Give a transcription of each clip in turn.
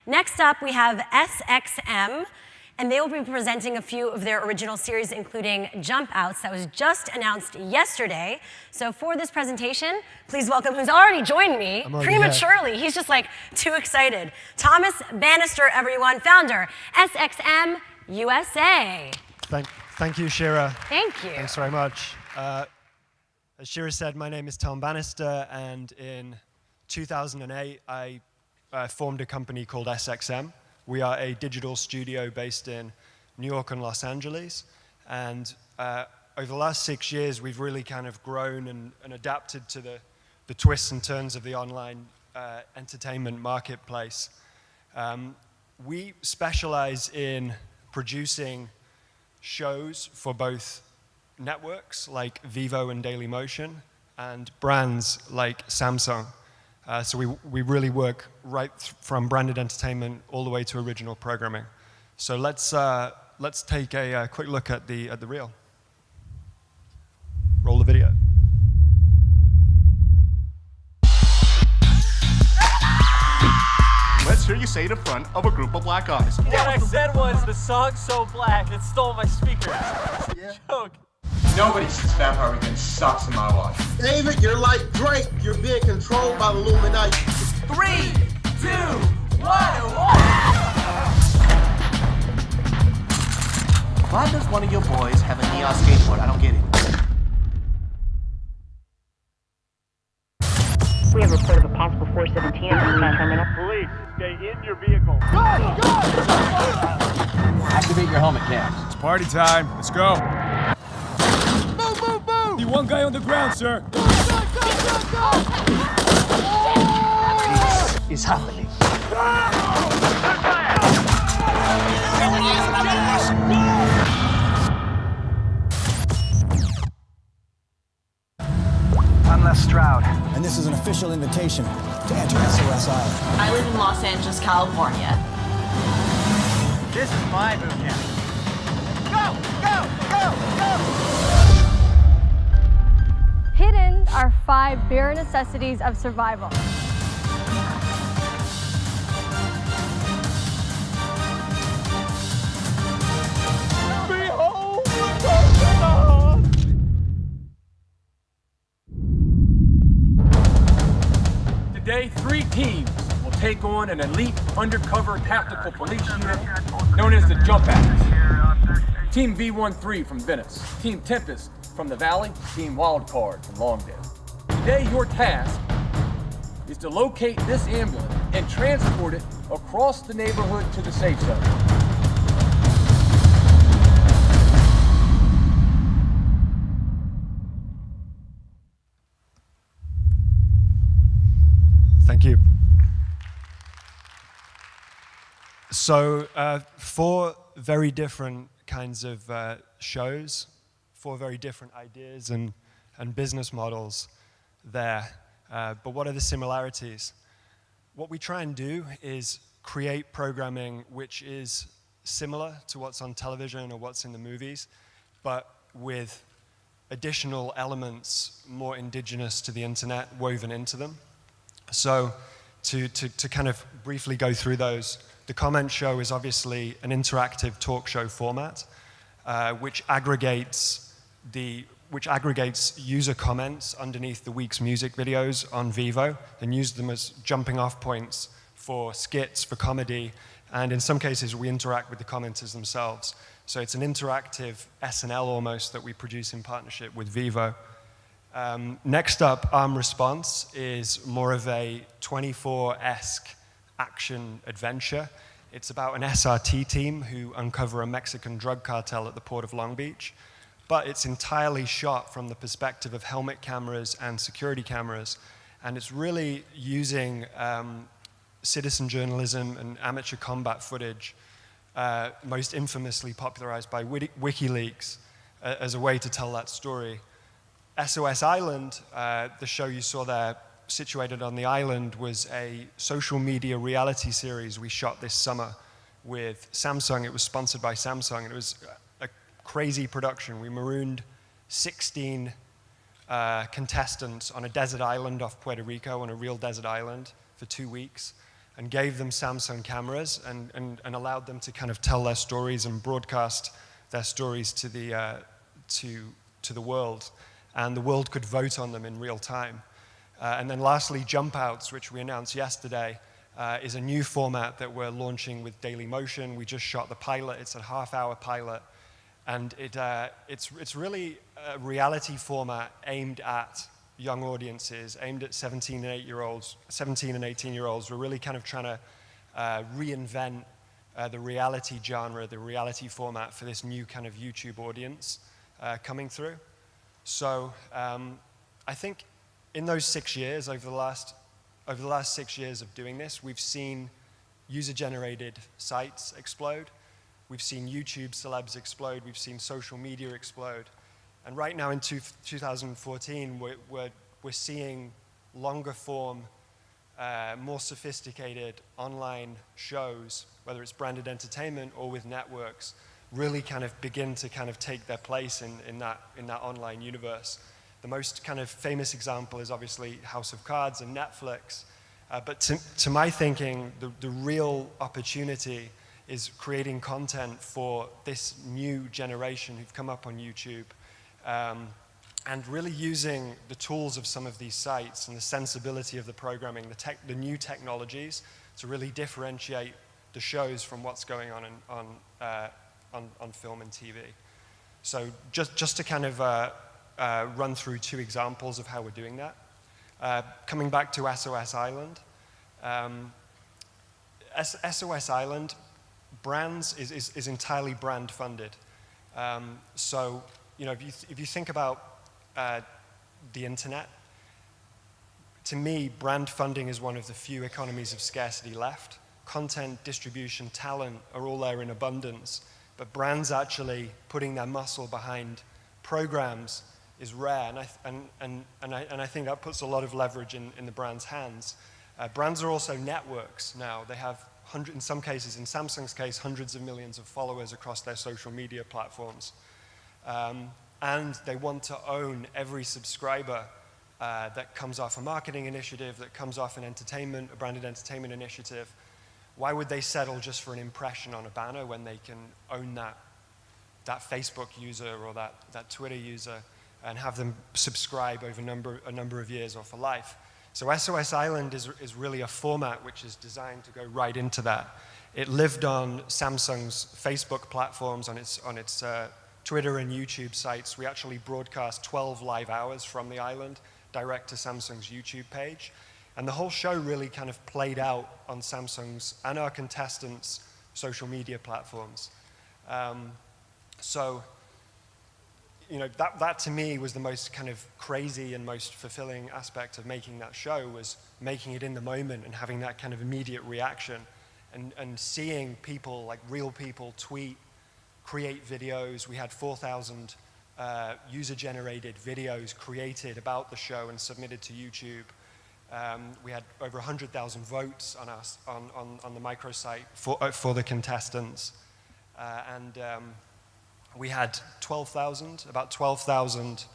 Next up, we have SXM, and they will be presenting a few of their original series, including Jump Outs, that was just announced yesterday. So for this presentation, please welcome, who's already joined me prematurely. He's just like too excited. Thomas Bannister, everyone, founder, SXM USA. Thank you, Shira. Thank you. Thanks very much. As Shira said, my name is Tom Bannister, and in 2008, I formed a company called SXM. We are a digital studio based in New York and Los Angeles. And over the last 6 years, we've really kind of grown and adapted to the twists and turns of the online entertainment marketplace. We specialize in producing shows for both networks like Vivo and Dailymotion and brands like Samsung. So we really work right from branded entertainment all the way to original programming. So let's take a quick look at the reel. Roll the video. Let's hear you say it in front of a group of black eyes. What I said was, the song's so black, it stole my speakers. Yeah. Joke. Nobody says Vampire Weekend sucks in my watch. David, you're like Drake. You're being controlled by the Illuminati. 3, 2, 1. Why does one of your boys have a neon skateboard? I don't get it. We have a report of a possible 417 in the terminal. Police, stay in your vehicle. Activate your helmet cams. It's party time. Let's go. See one guy on the ground, sir. Go! It's happening. I'm Les Stroud, and this is an official invitation to enter SOS Island. I live in Los Angeles, California. This is my boot camp. Go! Hidden are 5 bare necessities of survival. Behold the coconut! Today, 3 teams will take on an elite undercover tactical police unit known as the Jump Outs. Team V13 from Venice, Team Tempest from the Valley, Team Wildcard from Longdale. Today, your task is to locate this ambulance and transport it across the neighborhood to the safe zone. Thank you. So 4 very different kinds of shows, 4 very different ideas and business models there. But what are the similarities? What we try and do is create programming which is similar to what's on television or what's in the movies, but with additional elements more indigenous to the internet woven into them. So to kind of briefly go through those, the comment show is obviously an interactive talk show format, which aggregates user comments underneath the week's music videos on Vivo and use them as jumping off points for skits, for comedy, and in some cases we interact with the commenters themselves. So it's an interactive SNL almost that we produce in partnership with Vivo. Next up, Arm Response is more of a 24-esque action adventure. It's about an SRT team who uncover a Mexican drug cartel at the port of Long Beach, but it's entirely shot from the perspective of helmet cameras and security cameras, and it's really using citizen journalism and amateur combat footage, most infamously popularized by WikiLeaks, as a way to tell that story. SOS Island, the show you saw there, situated on the island, was a social media reality series we shot this summer with Samsung. It was sponsored by Samsung, and it was a crazy production. We marooned 16 contestants on a desert island off Puerto Rico, on a real desert island, for 2 weeks. and gave them Samsung cameras and allowed them to kind of tell their stories and broadcast their stories to the world. And the world could vote on them in real time. And then lastly, Jump Outs, which we announced yesterday, is a new format that we're launching with Dailymotion. We just shot the pilot. It's a half-hour pilot. And it's really a reality format aimed at young audiences, aimed at 17 and 18-year-olds. We're really kind of trying to reinvent the reality genre, the reality format for this new kind of YouTube audience coming through. So I think in those 6 years, over the last 6 years of doing this, we've seen user-generated sites explode. We've seen YouTube celebs explode. We've seen social media explode. And right now in 2014, we're seeing longer form, more sophisticated online shows, whether it's branded entertainment or with networks, really kind of begin to kind of take their place in that online universe. The most kind of famous example is obviously House of Cards and Netflix. But to my thinking, the real opportunity is creating content for this new generation who've come up on YouTube, and really using the tools of some of these sites and the sensibility of the programming, the new technologies to really differentiate the shows from what's going on film and TV. So just to kind of run through 2 examples of how we're doing that. Coming back to SOS Island. SOS Island, brands is entirely brand funded. So, you know, if you think about the internet, to me, brand funding is one of the few economies of scarcity left. Content, distribution, talent are all there in abundance, but brands actually putting their muscle behind programs is rare, and I think that puts a lot of leverage in the brand's hands. Brands are also networks now. They have in some cases, in Samsung's case, hundreds of millions of followers across their social media platforms. And they want to own every subscriber that comes off a marketing initiative, that comes off an entertainment, a branded entertainment initiative. Why would they settle just for an impression on a banner when they can own that Facebook user or that Twitter user and have them subscribe over a number of years or for life? So SOS Island is really a format which is designed to go right into that. It lived on Samsung's Facebook platforms, on its Twitter and YouTube sites. We actually broadcast 12 live hours from the island direct to Samsung's YouTube page. And the whole show really kind of played out on Samsung's and our contestants' social media platforms. So, you know, that to me was the most kind of crazy and most fulfilling aspect of making that show, was making it in the moment and having that kind of immediate reaction and seeing people, like real people, tweet, create videos. We had 4,000 user-generated videos created about the show and submitted to YouTube. We had over 100,000 votes on the microsite for the contestants. We had about 12,000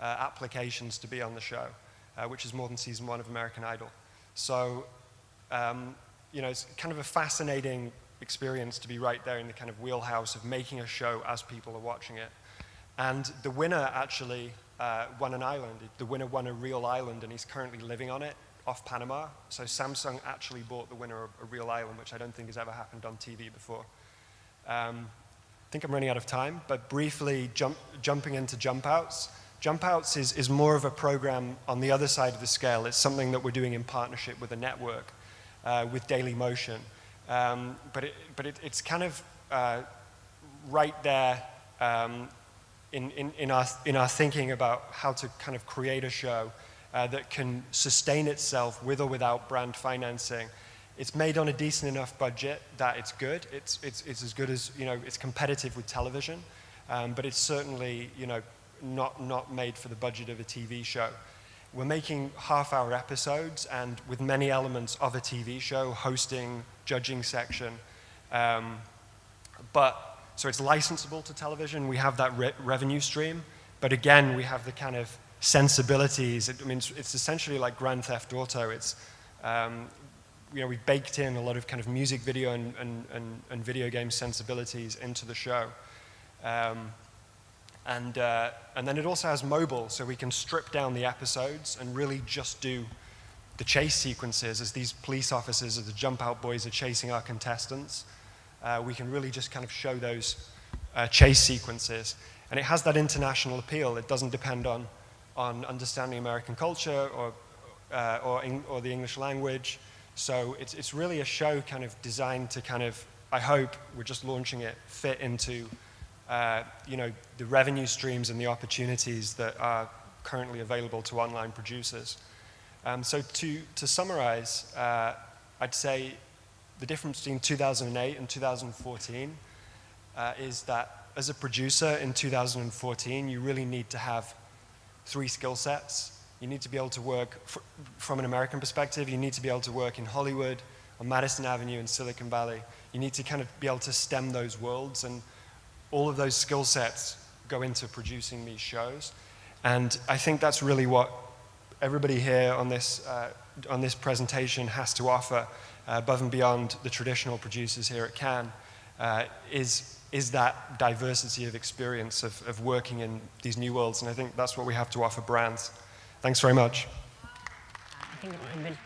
applications to be on the show, which is more than season 1 of American Idol. So, you know, it's kind of a fascinating experience to be right there in the kind of wheelhouse of making a show as people are watching it. And the winner actually won an island. The winner won a real island, and he's currently living on it off Panama. So Samsung actually bought the winner a real island, which I don't think has ever happened on TV before. I think I'm running out of time, but briefly jumping into Jump Outs. Jump Outs is more of a program on the other side of the scale. It's something that we're doing in partnership with a network, with Dailymotion. But it's kind of right there in our thinking about how to kind of create a show that can sustain itself with or without brand financing. It's made on a decent enough budget that it's good. It's as good as, you know, it's competitive with television, but it's certainly, you know, not made for the budget of a TV show. We're making half-hour episodes and with many elements of a TV show, hosting, judging section. So it's licensable to television. We have that revenue stream, but again, we have the kind of sensibilities. I mean, it's essentially like Grand Theft Auto. It's we've baked in a lot of kind of music video and video game sensibilities into the show. And then it also has mobile, so we can strip down the episodes and really just do the chase sequences as these police officers, as the jump out boys are chasing our contestants. We can really just kind of show those chase sequences. And it has that international appeal. It doesn't depend on understanding American culture or the English language. So it's really a show kind of designed to kind of, I hope, we're just launching it, fit into the revenue streams and the opportunities that are currently available to online producers. So to summarize, I'd say the difference between 2008 and 2014 is that as a producer in 2014, you really need to have 3 skill sets. You need to be able to work, from an American perspective, you need to be able to work in Hollywood, on Madison Avenue in Silicon Valley. You need to kind of be able to stem those worlds, and all of those skill sets go into producing these shows. And I think that's really what everybody here on this presentation has to offer, above and beyond the traditional producers here at Cannes, is that diversity of experience of working in these new worlds. And I think that's what we have to offer brands. Thanks very much. I think it would have been,